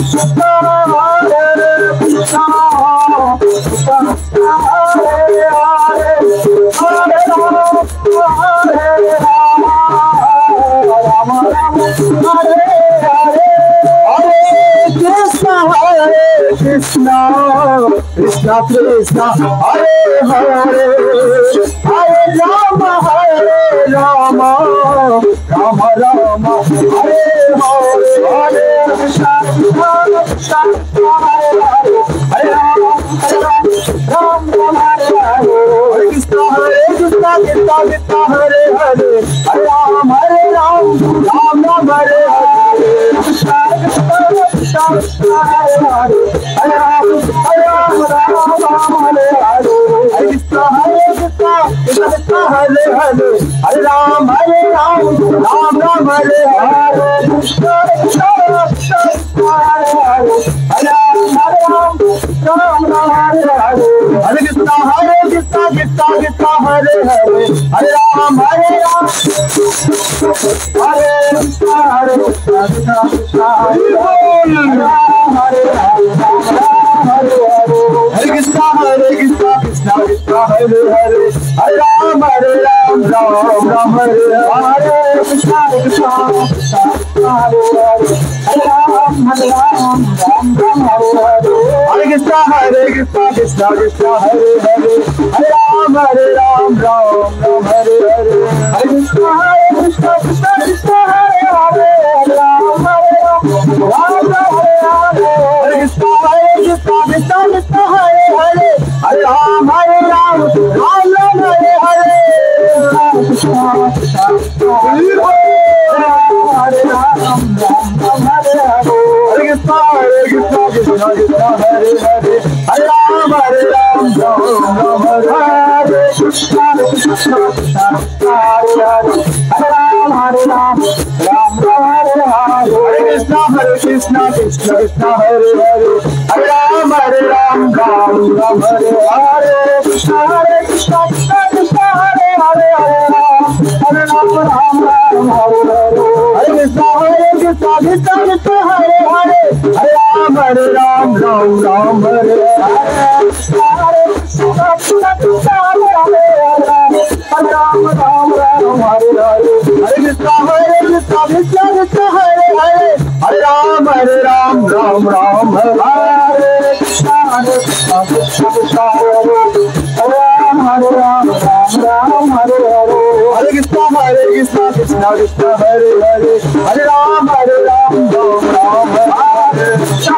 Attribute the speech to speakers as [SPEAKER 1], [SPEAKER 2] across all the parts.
[SPEAKER 1] Krishna Krishna Krishna Hare Hare Hare Rama Rama Rama Rama Hare Hare Hare Krishna Krishna Hare Hare Hare Rama Rama Hare Hare Hare Krishna Krishna Krishna Hare Hare Hare Rama Ram Ram Hare Hare Krishna Krishna Krishna Hare Hare Hare Rama Ram Hare Hare Hare Krishna Krishna Krishna Hare Hare Hare Rama Ram Ram Hare Hare Krishna Krishna Krishna Hare Hare Hare Rama Ram Ram Hare Hare Hare Krishna Krishna Krishna Hare Hare Hare Rama Ram Hare Krishna Krishna Krishna Hare Hare Hare Krishna Krishna Krishna Hare Hare Hare Ram Ram Hare Hare Krishna Krishna Krishna Hare Hare Hare Ram Ram Hare Hare Hare Krishna Krishna Krishna Hare Hare Hare Ram Ram Hare Hare Hare Krishna Krishna Krishna Hare Hare Hare Ram Ram Hare Hare Hare Krishna Krishna Krishna Hare Hare Hare Ram Ram Hare Hare Krishna Krishna Hare Ram Hare Hare Hare Krishna Krishna Krishna Hare Hare Hare Ram Ram Hare Hare Krishna Krishna Krishna Hare Hare Hare Ram Ram Hare Hare Hare Krishna Krishna Krishna Hare Hare Hare Ram Ram Hare Hare Krishna Krishna Krishna Hare Hare Hare Ram Ram Hare Hare Hare Krishna Krishna Krishna Hare Hare Hare Ram Ram Hare Hare Krishna Krishna Krishna Hare Hare Hare Ram Ram Hare Hare Hare Krishna Krishna Krishna Hare Hare Hare Ram Ram Hare Hare Krishna Krishna Krishna Hare Hare Hare Ram Ram Hare Hare Hare Krishna Krishna Krishna Hare Hare Hare Ram Hare Krishna Krishna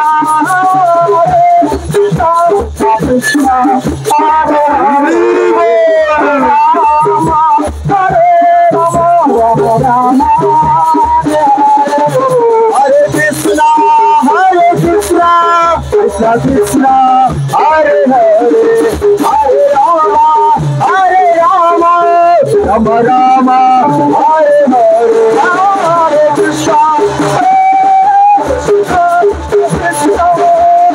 [SPEAKER 1] Hare Hare Krishna Krishna Hare Hare Hare Rama Rama Rama Hare Hare Hare Krishna Krishna Krishna Hare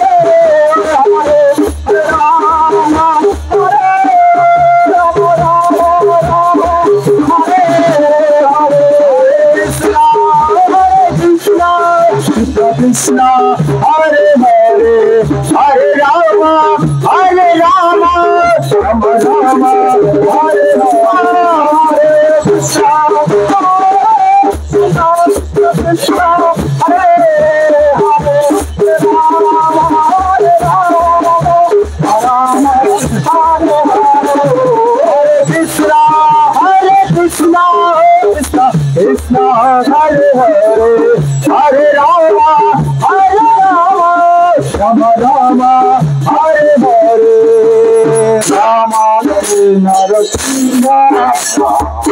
[SPEAKER 1] Hare Hare Rama Hare Rama Rama Hare Hare Krishna Krishna Krishna Hare Hare Hare Rama Rama Rama Hare Hare Krishna Krishna Krishna Hare Hare Rama Hare Rama Rama Hare Hare Krishna Krishna Krishna Hare Hare Hare Rama Rama Rama Hare Hare Rama Hare Narasimha